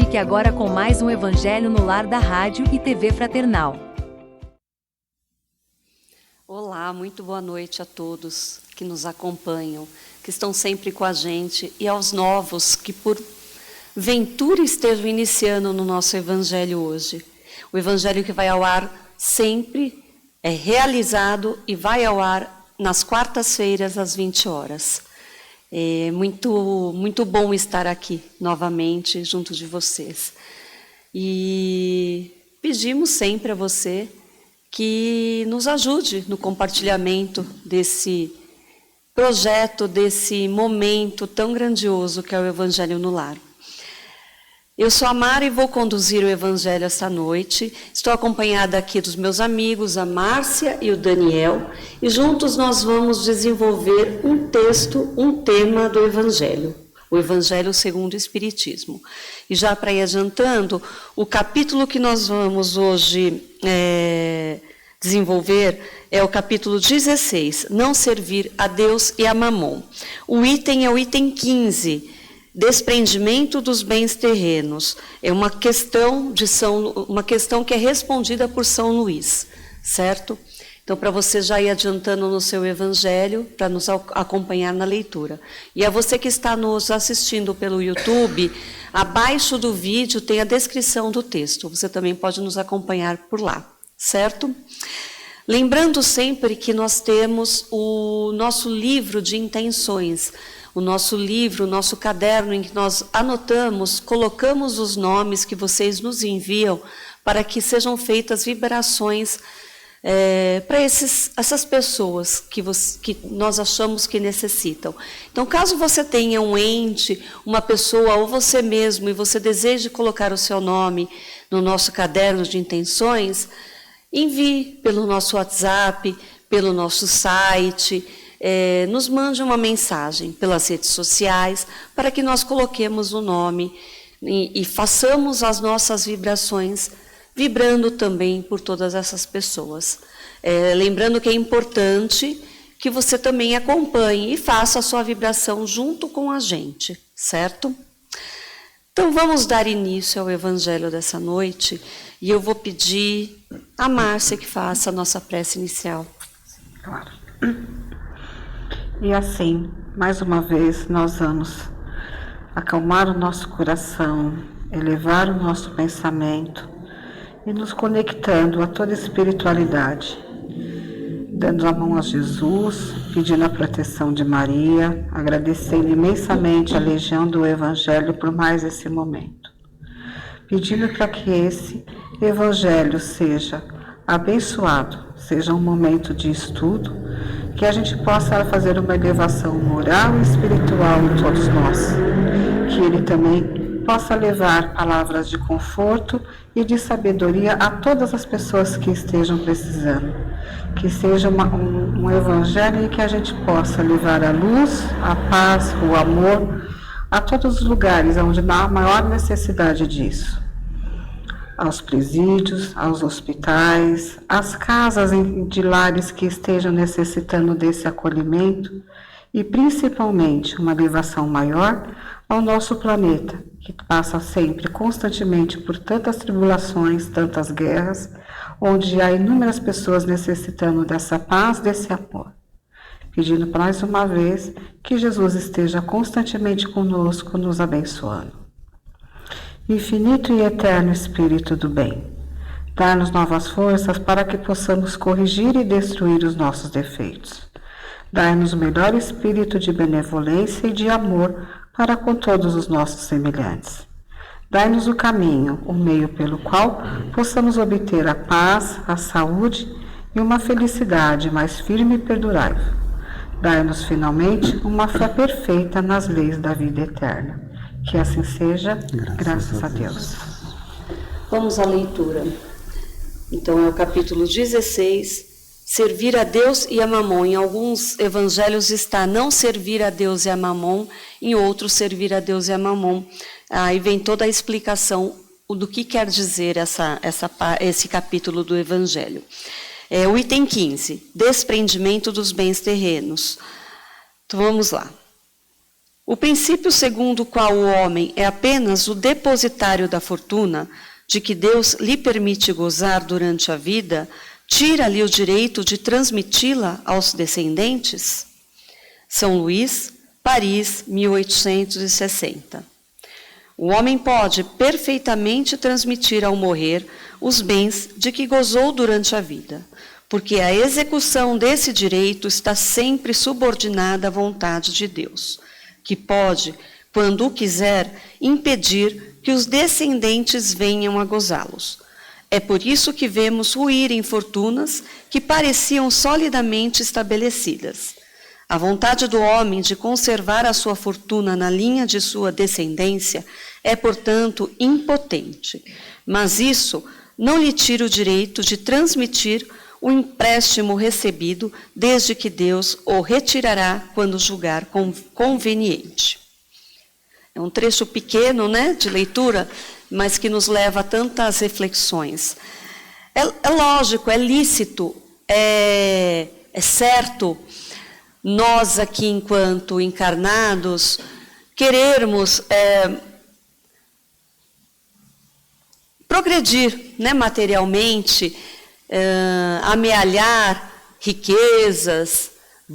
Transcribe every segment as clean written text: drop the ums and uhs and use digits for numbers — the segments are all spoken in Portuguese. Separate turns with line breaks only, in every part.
Fique agora com mais um Evangelho no Lar da Rádio e TV Fraternal.
Olá, muito boa noite a todos que nos acompanham, que estão sempre com a gente, e aos novos que por ventura estejam iniciando no nosso Evangelho hoje. O Evangelho que vai ao ar sempre é realizado e vai ao ar nas quartas-feiras às 20 horas. É muito bom estar aqui novamente junto de vocês. E pedimos sempre a você que nos ajude no compartilhamento desse projeto, desse momento tão grandioso que é o Evangelho no Lar. Eu sou a Mara e vou conduzir o Evangelho esta noite. Estou acompanhada aqui dos meus amigos, a Márcia e o Daniel, e juntos nós vamos desenvolver um tema do Evangelho, o Evangelho segundo o Espiritismo. E já para ir adiantando, o capítulo que nós vamos hoje desenvolver é o capítulo 16, Não Servir a Deus e a Mamon. O item é o item 15, Desprendimento dos bens terrenos. É uma questão que é respondida por São Luís, certo? Então, para você já ir adiantando no seu Evangelho, para nos acompanhar na leitura. E a você que está nos assistindo pelo YouTube, abaixo do vídeo tem a descrição do texto. Você também pode nos acompanhar por lá, certo? Lembrando sempre que nós temos o nosso livro de intenções, o nosso livro, o nosso caderno em que nós anotamos, colocamos os nomes que vocês nos enviam para que sejam feitas vibrações para essas pessoas que nós achamos que necessitam. Então, caso você tenha um ente, uma pessoa ou você mesmo e você deseje colocar o seu nome no nosso caderno de intenções, envie pelo nosso WhatsApp, pelo nosso site, nos mande uma mensagem pelas redes sociais para que nós coloquemos o nome e façamos as nossas vibrações, vibrando também por todas essas pessoas. Lembrando que é importante que você também acompanhe e faça a sua vibração junto com a gente, certo? Então vamos dar início ao Evangelho dessa noite e eu vou pedir a Márcia que faça a nossa prece inicial.
Claro. E assim, mais uma vez, nós vamos acalmar o nosso coração, elevar o nosso pensamento e nos conectando a toda a espiritualidade, dando a mão a Jesus, pedindo a proteção de Maria, agradecendo imensamente a legião do Evangelho por mais esse momento, pedindo para que esse Evangelho seja abençoado, seja um momento de estudo, que a gente possa fazer uma elevação moral e espiritual em todos nós, que ele também possa levar palavras de conforto e de sabedoria a todas as pessoas que estejam precisando, que seja um evangelho em que a gente possa levar a luz, a paz, o amor a todos os lugares onde há a maior necessidade disso. Aos presídios, aos hospitais, às casas de lares que estejam necessitando desse acolhimento e, principalmente, uma elevação maior ao nosso planeta, que passa sempre, constantemente, por tantas tribulações, tantas guerras, onde há inúmeras pessoas necessitando dessa paz, desse amor. Pedindo mais uma vez que Jesus esteja constantemente conosco, nos abençoando. Infinito e eterno Espírito do bem, dá-nos novas forças para que possamos corrigir e destruir os nossos defeitos. Dai-nos o melhor espírito de benevolência e de amor para com todos os nossos semelhantes. Dai-nos o caminho, o meio pelo qual possamos obter a paz, a saúde e uma felicidade mais firme e perdurável. Dai-nos finalmente uma fé perfeita nas leis da vida eterna. Que assim seja, graças a Deus.
Vamos à leitura. Então é o capítulo 16, Servir a Deus e a Mamon. Em alguns evangelhos está não servir a Deus e a Mamon, em outros servir a Deus e a Mamon. Aí vem toda a explicação do que quer dizer esse capítulo do Evangelho. O item 15, desprendimento dos bens terrenos. Então vamos lá. O princípio segundo o qual o homem é apenas o depositário da fortuna, de que Deus lhe permite gozar durante a vida, tira-lhe o direito de transmiti-la aos descendentes? São Luís, Paris, 1860. O homem pode perfeitamente transmitir ao morrer os bens de que gozou durante a vida, porque a execução desse direito está sempre subordinada à vontade de Deus, que pode, quando o quiser, impedir que os descendentes venham a gozá-los. É por isso que vemos ruírem fortunas que pareciam solidamente estabelecidas. A vontade do homem de conservar a sua fortuna na linha de sua descendência é, portanto, impotente, mas isso não lhe tira o direito de transmitir o empréstimo recebido, desde que Deus o retirará quando julgar conveniente. É um trecho pequeno, né, de leitura, mas que nos leva a tantas reflexões. É lógico, é lícito, é certo, nós aqui, enquanto encarnados, querermos progredir, né, materialmente, amealhar riquezas,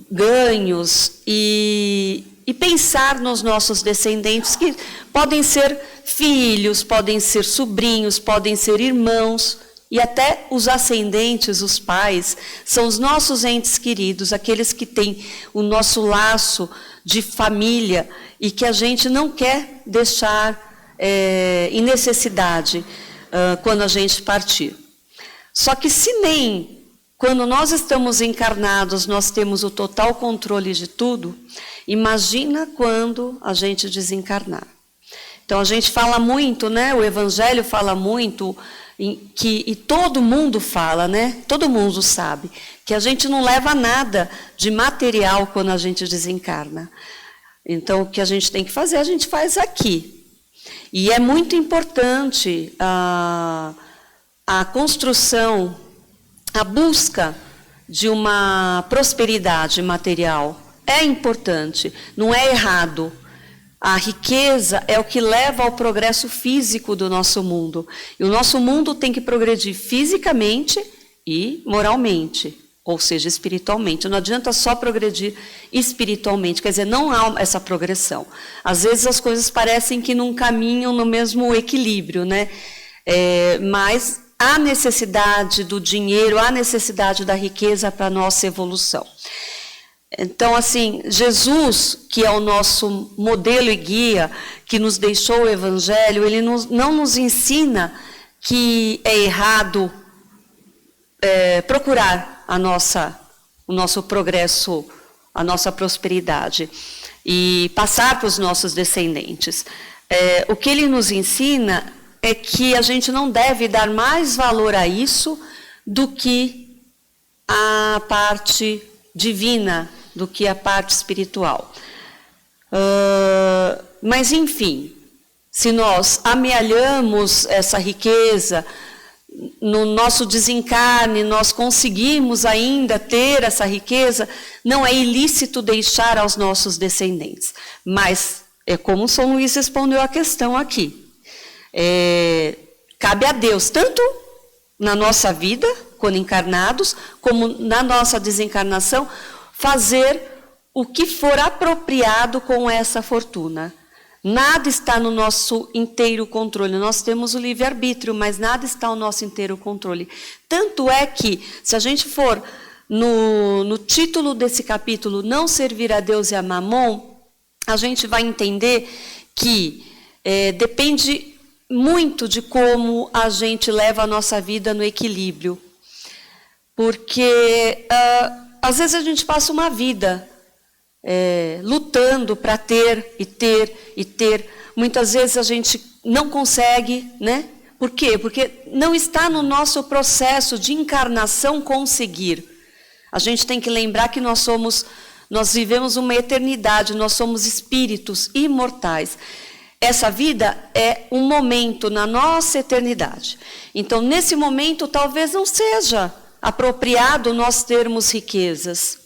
ganhos e pensar nos nossos descendentes, que podem ser filhos, podem ser sobrinhos, podem ser irmãos, e até os ascendentes, os pais, são os nossos entes queridos, aqueles que têm o nosso laço de família e que a gente não quer deixar em necessidade quando a gente partir. Só que se nem quando nós estamos encarnados nós temos o total controle de tudo, imagina quando a gente desencarnar. Então a gente fala muito, né? O Evangelho fala muito, e todo mundo fala, né? Todo mundo sabe, que a gente não leva nada de material quando a gente desencarna. Então o que a gente tem que fazer, a gente faz aqui. E é muito importante a construção, a busca de uma prosperidade material. É importante, não é errado. A riqueza é o que leva ao progresso físico do nosso mundo. E o nosso mundo tem que progredir fisicamente e moralmente, ou seja, espiritualmente. Não adianta só progredir espiritualmente, quer dizer, não há essa progressão. Às vezes as coisas parecem que não caminham no mesmo equilíbrio, né? Mas há necessidade do dinheiro, há necessidade da riqueza para a nossa evolução. Então, assim, Jesus, que é o nosso modelo e guia, que nos deixou o Evangelho, ele não nos ensina que é errado procurar o nosso progresso, a nossa prosperidade e passar para os nossos descendentes. O que ele nos ensina é que a gente não deve dar mais valor a isso do que a parte divina, do que a parte espiritual. Mas, enfim, se nós amealhamos essa riqueza, no nosso desencarne, nós conseguimos ainda ter essa riqueza, não é ilícito deixar aos nossos descendentes. Mas, é como São Luís respondeu a questão aqui. Cabe a Deus, tanto na nossa vida, quando encarnados, como na nossa desencarnação, fazer o que for apropriado com essa fortuna. Nada está no nosso inteiro controle. Nós temos o livre-arbítrio, mas nada está no nosso inteiro controle. Tanto é que, se a gente for no título desse capítulo, Não Servir a Deus e a Mamon, a gente vai entender que depende muito de como a gente leva a nossa vida no equilíbrio. Porque às vezes a gente passa uma vida lutando para ter e ter e ter. Muitas vezes a gente não consegue, né? Por quê? Porque não está no nosso processo de encarnação conseguir. A gente tem que lembrar que nós vivemos uma eternidade, nós somos espíritos imortais. Essa vida é um momento na nossa eternidade. Então, nesse momento, talvez não seja apropriado nós termos riquezas.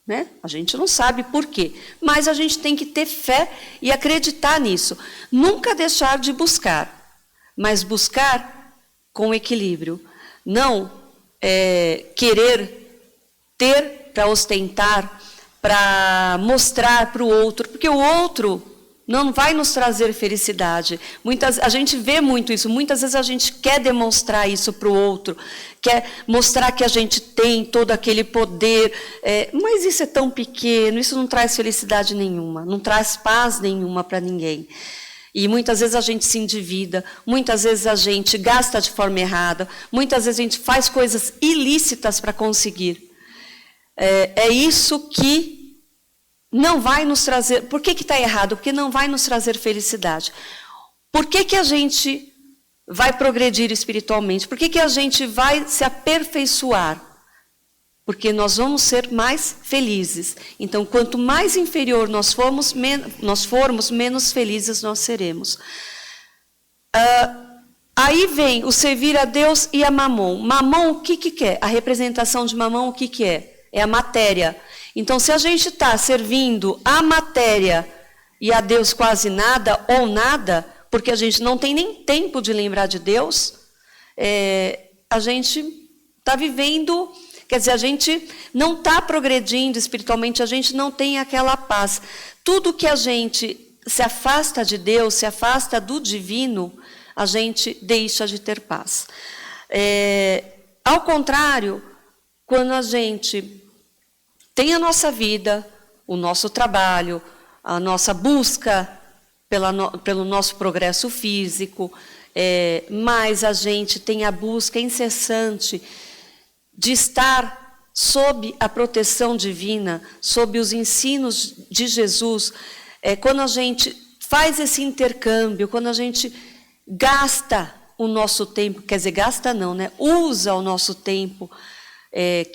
né? A gente não sabe por quê, mas a gente tem que ter fé e acreditar nisso. Nunca deixar de buscar, mas buscar com equilíbrio. Não querer ter para ostentar, para mostrar para o outro, porque o outro não vai nos trazer felicidade. A gente vê muito isso, muitas vezes a gente quer demonstrar isso para o outro, quer mostrar que a gente tem todo aquele poder, mas isso é tão pequeno, isso não traz felicidade nenhuma, não traz paz nenhuma para ninguém. E muitas vezes a gente se endivida, muitas vezes a gente gasta de forma errada, muitas vezes a gente faz coisas ilícitas para conseguir. É isso que não vai nos trazer... Por que está errado? Porque não vai nos trazer felicidade. Por que a gente vai progredir espiritualmente? Por que a gente vai se aperfeiçoar? Porque nós vamos ser mais felizes. Então, quanto mais inferior nós formos, menos felizes nós seremos. Aí vem o servir a Deus e a Mamon. Mamon, o que é? A representação de Mamon, o que é? É a matéria. Então, se a gente está servindo a matéria e a Deus quase nada ou nada, porque a gente não tem nem tempo de lembrar de Deus, a gente está vivendo, quer dizer, a gente não está progredindo espiritualmente, a gente não tem aquela paz. Tudo que a gente se afasta de Deus, se afasta do divino, a gente deixa de ter paz. Ao contrário, quando a gente tem a nossa vida, o nosso trabalho, a nossa busca pelo nosso progresso físico, mas a gente tem a busca incessante de estar sob a proteção divina, sob os ensinos de Jesus. Quando a gente faz esse intercâmbio, quando a gente gasta o nosso tempo, quer dizer, gasta não, né? Usa o nosso tempo,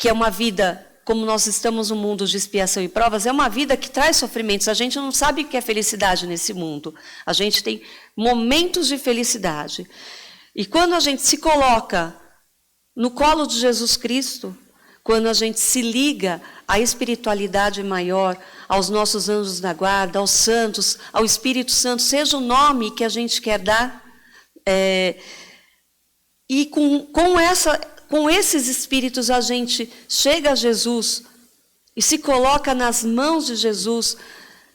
que é uma vida... Como nós estamos num mundo de expiação e provas, é uma vida que traz sofrimentos. A gente não sabe o que é felicidade nesse mundo. A gente tem momentos de felicidade. E quando a gente se coloca no colo de Jesus Cristo, quando a gente se liga à espiritualidade maior, aos nossos anjos da guarda, aos santos, ao Espírito Santo, seja o nome que a gente quer dar, e com esses espíritos a gente chega a Jesus e se coloca nas mãos de Jesus,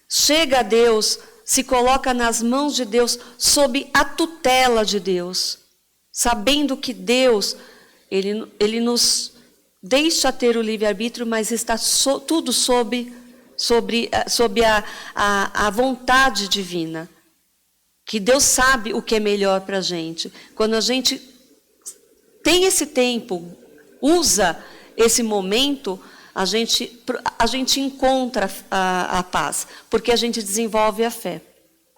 chega a Deus, se coloca nas mãos de Deus, sob a tutela de Deus, sabendo que Deus, Ele nos deixa ter o livre-arbítrio, mas está tudo sob a vontade divina, que Deus sabe o que é melhor para a gente. Quando a gente tem esse tempo, usa esse momento, a gente encontra a paz, porque a gente desenvolve a fé.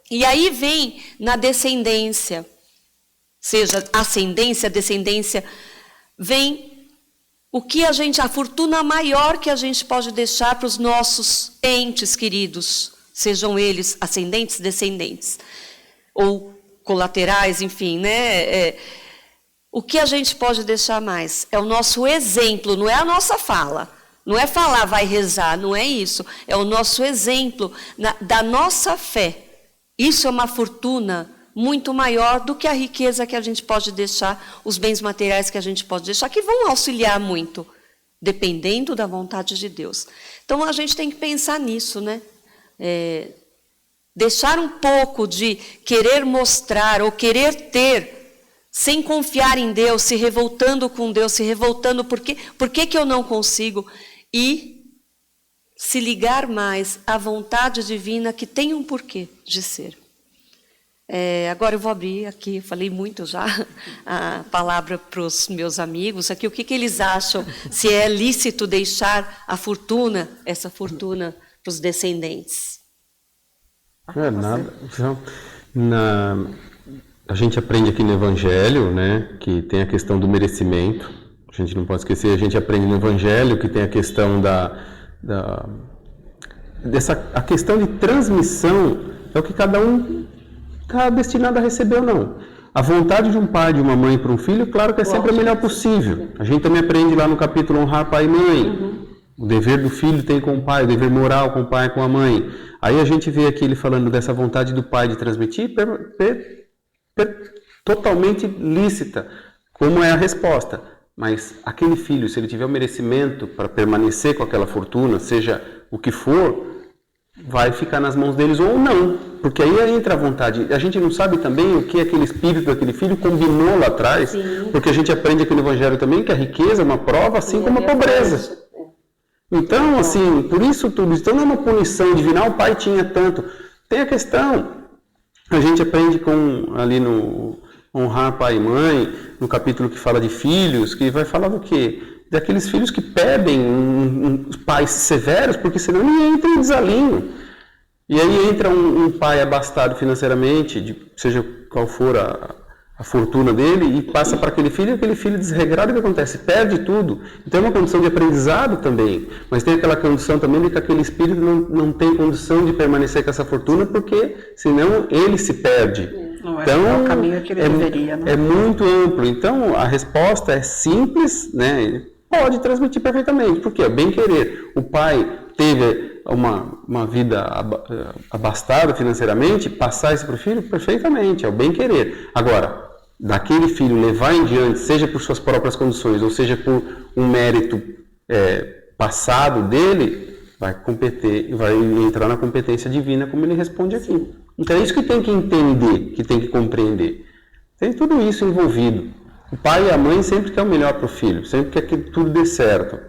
E aí vem na descendência, seja ascendência, descendência, vem a fortuna maior que a gente pode deixar para os nossos entes queridos, sejam eles ascendentes, descendentes, ou colaterais, enfim, né? O que a gente pode deixar mais? É o nosso exemplo, não é a nossa fala. Não é falar, vai rezar, não é isso. É o nosso exemplo da nossa fé. Isso é uma fortuna muito maior do que a riqueza que a gente pode deixar, os bens materiais que a gente pode deixar, que vão auxiliar muito, dependendo da vontade de Deus. Então, a gente tem que pensar nisso, né? Deixar um pouco de querer mostrar ou querer ter, sem confiar em Deus, se revoltando com Deus, se revoltando, por que eu não consigo? E se ligar mais à vontade divina que tem um porquê de ser. Agora eu vou abrir aqui, eu falei muito já, a palavra para os meus amigos aqui, o que eles acham, se é lícito deixar essa fortuna para os descendentes.
A gente aprende aqui no Evangelho, né, que tem a questão do merecimento. A gente não pode esquecer, a gente aprende no Evangelho que tem a questão a questão de transmissão, é o que cada um está destinado a receber ou não. A vontade de um pai, de uma mãe para um filho, claro que é sempre a melhor possível. A gente também aprende lá no capítulo Honrar Pai e Mãe. O dever do filho tem com o pai, o dever moral com o pai e com a mãe. Aí a gente vê aqui ele falando dessa vontade do pai de transmitir, totalmente lícita, como é a resposta. Mas aquele filho, se ele tiver o merecimento para permanecer com aquela fortuna, seja o que for, vai ficar nas mãos deles ou não. Porque aí entra a vontade. A gente não sabe também o que aquele espírito daquele filho combinou lá atrás, porque a gente aprende aqui no Evangelho também que a riqueza é uma prova, assim como a pobreza. Então, assim, por isso tudo, então não é uma punição divina, o pai tinha tanto. Tem a questão, a gente aprende ali no honrar pai e mãe, no capítulo que fala de filhos, que vai falar do quê? Daqueles filhos que pedem os pais severos, porque senão ninguém entra em desalinho. E aí entra um pai abastado financeiramente, seja qual for a fortuna dele, e passa para aquele filho desregrado, o que acontece? Perde tudo. Então é uma condição de aprendizado também, mas tem aquela condição também de que aquele espírito não tem condição de permanecer com essa fortuna, porque senão ele se perde.
Não
então,
é o caminho que ele deveria, né?
É muito amplo. Então a resposta é simples, né? Pode transmitir perfeitamente, porque é bem querer. O pai teve uma vida abastada financeiramente, passar isso para o filho perfeitamente, é o bem querer. Agora, daquele filho levar em diante, seja por suas próprias condições, ou seja por um mérito passado dele, vai entrar na competência divina, como ele responde aqui. Então é isso que tem que entender, que tem que compreender. Tem tudo isso envolvido. O pai e a mãe sempre quer o melhor para o filho, sempre quer que tudo dê certo.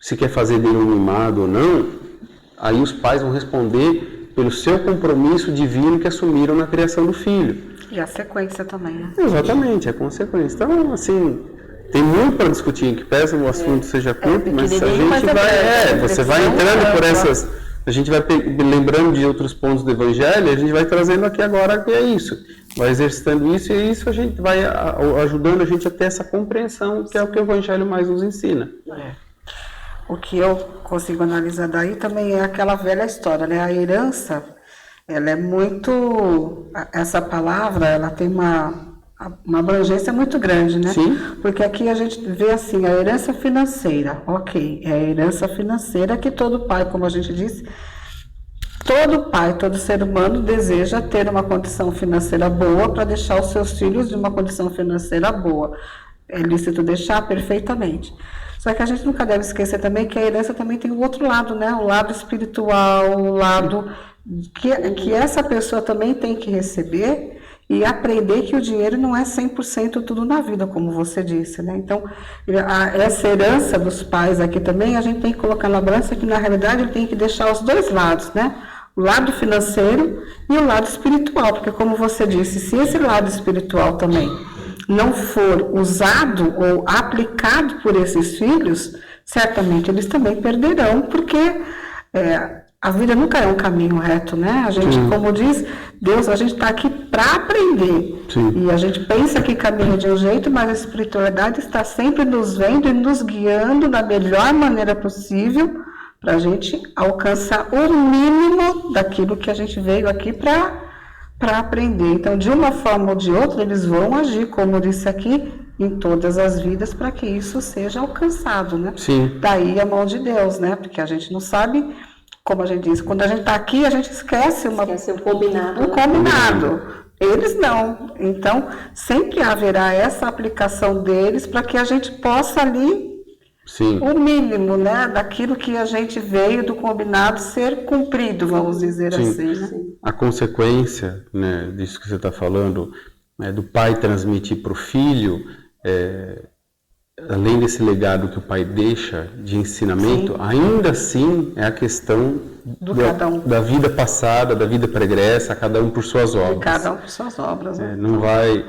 Se quer fazer dele um mimado ou não, aí os pais vão responder pelo seu compromisso divino que assumiram na criação do filho.
E a sequência também, né?
Exatamente, a consequência. Então, assim, tem muito para discutir, que pese o assunto seja curto, mas a gente você vai entrando por essas... A gente vai lembrando de outros pontos do Evangelho e a gente vai trazendo aqui agora que é isso. Vai exercitando isso e isso a gente vai ajudando a gente a ter essa compreensão, que é o que o Evangelho mais nos ensina.
O que eu consigo analisar daí também é aquela velha história, né? A herança, ela é muito... Essa palavra, ela tem uma abrangência muito grande, né? Sim. Porque aqui a gente vê assim, a herança financeira, ok, é a herança financeira que todo pai, como a gente disse, todo pai, todo ser humano deseja ter uma condição financeira boa para deixar os seus filhos de uma condição financeira boa. É lícito deixar perfeitamente. Só que a gente nunca deve esquecer também que a herança também tem o outro lado, né? O lado espiritual, o lado que essa pessoa também tem que receber e aprender que o dinheiro não é 100% tudo na vida, como você disse, né? Então, essa herança dos pais aqui também, a gente tem que colocar na balança que, na realidade, ele tem que deixar os dois lados, né? O lado financeiro e o lado espiritual, porque, como você disse, se esse lado espiritual também não for usado ou aplicado por esses filhos, certamente eles também perderão, porque a vida nunca é um caminho reto, né? A gente, como diz Deus, a gente está aqui para aprender. Sim. E a gente pensa que caminha de um jeito, mas a espiritualidade está sempre nos vendo e nos guiando da melhor maneira possível para a gente alcançar o mínimo daquilo que a gente veio aqui para aprender. Então, de uma forma ou de outra, eles vão agir, como eu disse aqui, em todas as vidas para que isso seja alcançado, né? Sim. Daí a mão de Deus, né? Porque a gente não sabe... Como a gente diz, quando a gente está aqui, a gente esquece o combinado. Eles não. Então, sempre haverá essa aplicação deles para que a gente possa ali, o mínimo, né, daquilo que a gente veio do combinado ser cumprido, vamos dizer assim. Né?
A consequência, né, disso que você está falando, do pai transmitir para o filho, além desse legado que o pai deixa de ensinamento, ainda assim é a questão da vida passada, da vida pregressa, cada um por suas obras.
Cada um por suas obras. Né?
Não vai...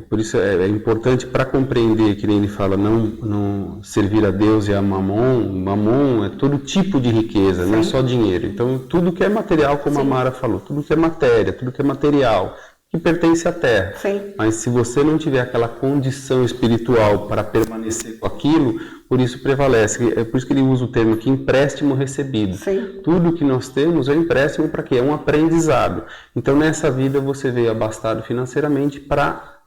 por isso é importante para compreender, que nem ele fala, não servir a Deus e a Mamon. Mamon é todo tipo de riqueza, não é só dinheiro. Então, tudo que é material, como a Mara falou, tudo que é matéria, tudo que é material, que pertence à terra. Sim. Mas se você não tiver aquela condição espiritual para permanecer com aquilo, por isso prevalece. É por isso que ele usa o termo aqui, empréstimo recebido. Sim. Tudo que nós temos é um empréstimo para quê? É um aprendizado. Então nessa vida você veio abastado financeiramente para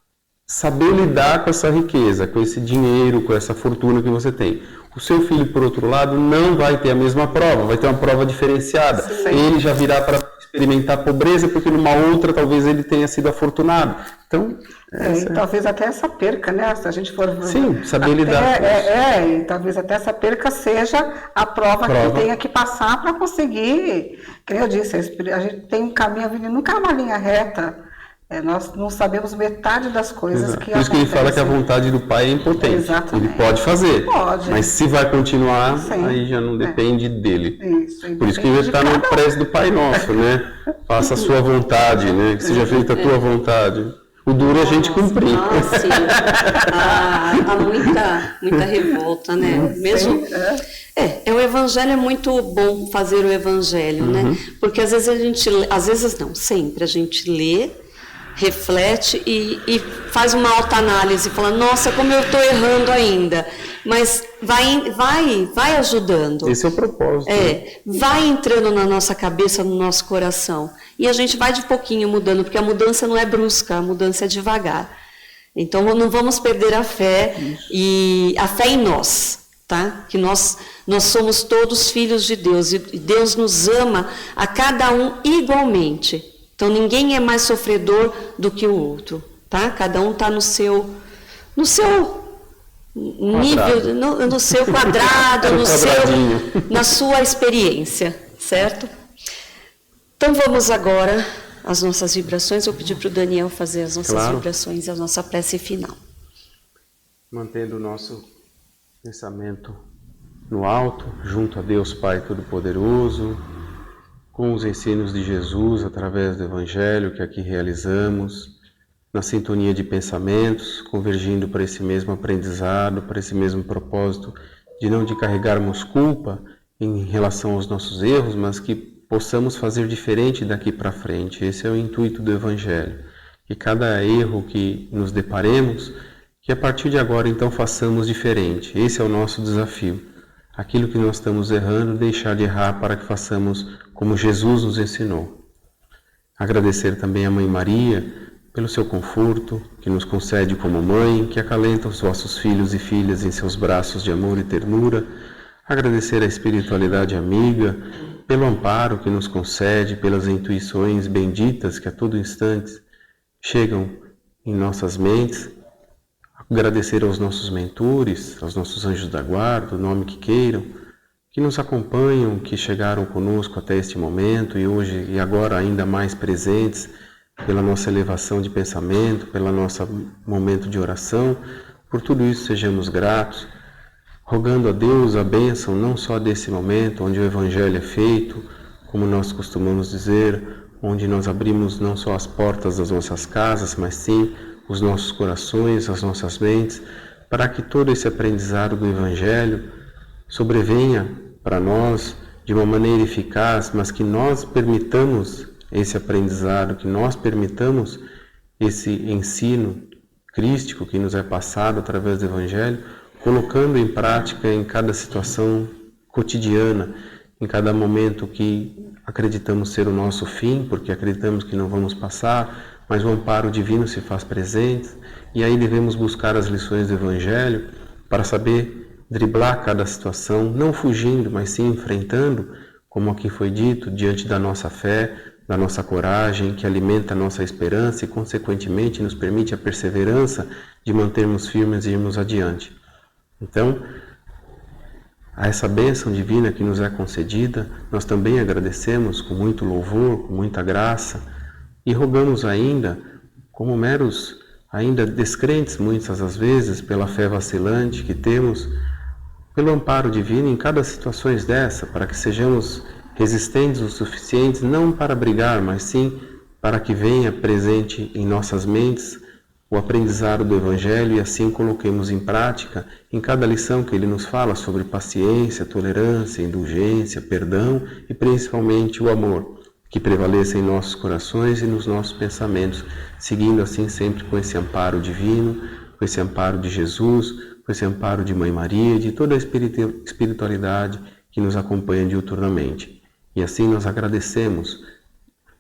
saber lidar com essa riqueza, com esse dinheiro, com essa fortuna que você tem. O seu filho, por outro lado, não vai ter a mesma prova, vai ter uma prova diferenciada.
Sim.
Ele já virá para experimentar pobreza, porque numa outra talvez ele tenha sido afortunado. Então,
e talvez até essa perca, né? Se a gente for...
Sim, saber lidar com
isso. E talvez até essa perca seja a prova que ele tenha que passar para conseguir, como eu disse, a gente tem um caminho, a vida nunca é uma linha reta. Nós não sabemos metade das coisas que acontecem.
Por isso que ele fala que a vontade do Pai é impotente.
Exatamente.
Ele pode fazer, mas se vai continuar,
Sim.
aí já não depende dele.
Isso,
por isso que ele está no prece do Pai Nosso, né? Faça a sua vontade, né? Que seja feita a tua vontade. O duro é a gente cumprir.
Sim. Há muita revolta, né? Mesmo... o Evangelho é muito bom fazer o Evangelho, né? Porque às vezes sempre a gente lê, reflete e faz uma autoanálise, fala, nossa, como eu estou errando ainda, mas vai ajudando.
Esse é o propósito.
Vai entrando na nossa cabeça, no nosso coração, e a gente vai de pouquinho mudando, porque a mudança não é brusca, a mudança é devagar. Então não vamos perder a fé, e a fé em nós, tá? Que nós somos todos filhos de Deus, e Deus nos ama a cada um igualmente. Então, ninguém é mais sofredor do que o outro, tá? Cada um está no seu nível, no seu quadrado, na sua experiência, certo? Então, vamos agora às nossas vibrações. Vou pedir para o Daniel fazer as nossas vibrações e a nossa prece final.
Mantendo o nosso pensamento no alto, junto a Deus Pai Todo-Poderoso, com os ensinos de Jesus através do Evangelho que aqui realizamos, na sintonia de pensamentos, convergindo para esse mesmo aprendizado, para esse mesmo propósito de não de carregarmos culpa em relação aos nossos erros, mas que possamos fazer diferente daqui para frente. Esse é o intuito do Evangelho. Que cada erro que nos deparemos, que a partir de agora então façamos diferente. Esse é o nosso desafio. Aquilo que nós estamos errando, deixar de errar para que façamos como Jesus nos ensinou. Agradecer também a Mãe Maria pelo seu conforto, que nos concede como mãe, que acalenta os vossos filhos e filhas em seus braços de amor e ternura. Agradecer a espiritualidade amiga pelo amparo que nos concede, pelas intuições benditas que a todo instante chegam em nossas mentes. Agradecer aos nossos mentores, aos nossos anjos da guarda, o nome que queiram, que nos acompanham, que chegaram conosco até este momento e hoje e agora ainda mais presentes pela nossa elevação de pensamento, pelo nosso momento de oração. Por tudo isso sejamos gratos, rogando a Deus a bênção não só desse momento onde o Evangelho é feito, como nós costumamos dizer, onde nós abrimos não só as portas das nossas casas, mas sim os nossos corações, as nossas mentes, para que todo esse aprendizado do Evangelho sobrevenha para nós de uma maneira eficaz, mas que nós permitamos esse aprendizado, que nós permitamos esse ensino crístico que nos é passado através do Evangelho, colocando em prática em cada situação cotidiana, em cada momento que acreditamos ser o nosso fim, porque acreditamos que não vamos passar, mas o amparo divino se faz presente, e aí devemos buscar as lições do Evangelho para saber driblar cada situação, não fugindo, mas sim enfrentando, como aqui foi dito, diante da nossa fé, da nossa coragem, que alimenta a nossa esperança e, consequentemente, nos permite a perseverança de mantermos firmes e irmos adiante. Então, a essa bênção divina que nos é concedida, nós também agradecemos com muito louvor, com muita graça, e rogamos ainda, como meros ainda descrentes muitas das vezes, pela fé vacilante que temos, pelo amparo divino em cada situação dessa, para que sejamos resistentes o suficientes, não para brigar, mas sim para que venha presente em nossas mentes o aprendizado do Evangelho e assim coloquemos em prática em cada lição que ele nos fala sobre paciência, tolerância, indulgência, perdão e principalmente o amor, que prevaleça em nossos corações e nos nossos pensamentos, seguindo assim sempre com esse amparo divino, com esse amparo de Jesus, com esse amparo de Mãe Maria, de toda a espiritualidade que nos acompanha diuturnamente. E assim nós agradecemos,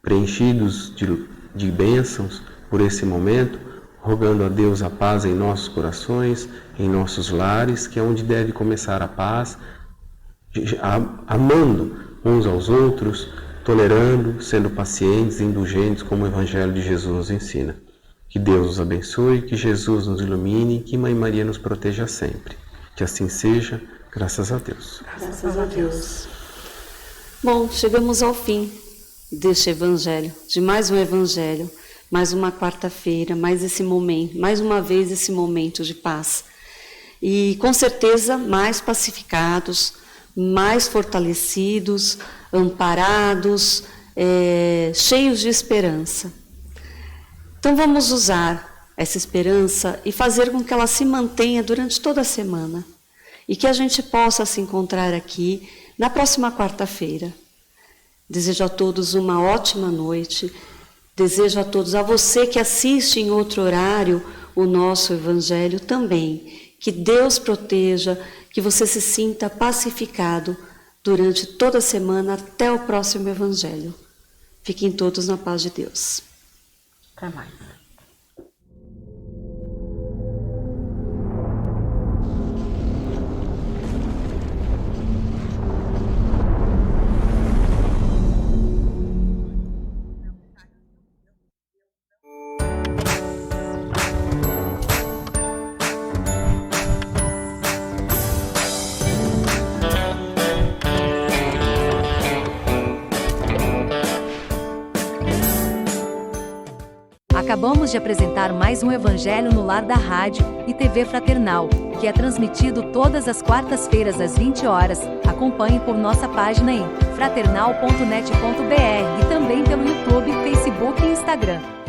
preenchidos de bênçãos por esse momento, rogando a Deus a paz em nossos corações, em nossos lares, que é onde deve começar a paz, amando uns aos outros, tolerando, sendo pacientes e indulgentes, como o Evangelho de Jesus nos ensina. Que Deus nos abençoe, que Jesus nos ilumine, que Mãe Maria nos proteja sempre. Que assim seja, graças a Deus.
Graças a Deus. Bom, chegamos ao fim deste Evangelho, de mais um Evangelho, mais uma quarta-feira, mais esse momento, mais uma vez esse momento de paz. E com certeza mais pacificados, mais fortalecidos, amparados, cheios de esperança. Então vamos usar essa esperança e fazer com que ela se mantenha durante toda a semana. E que a gente possa se encontrar aqui na próxima quarta-feira. Desejo a todos uma ótima noite. Desejo a todos, a você que assiste em outro horário o nosso Evangelho também. Que Deus proteja, que você se sinta pacificado durante toda a semana até o próximo Evangelho. Fiquem todos na paz de Deus.
Até mais.
Acabamos de apresentar mais um Evangelho no Lar da Rádio e TV Fraternal, que é transmitido todas as quartas-feiras às 20 horas. Acompanhe por nossa página em fraternal.net.br e também pelo YouTube, Facebook e Instagram.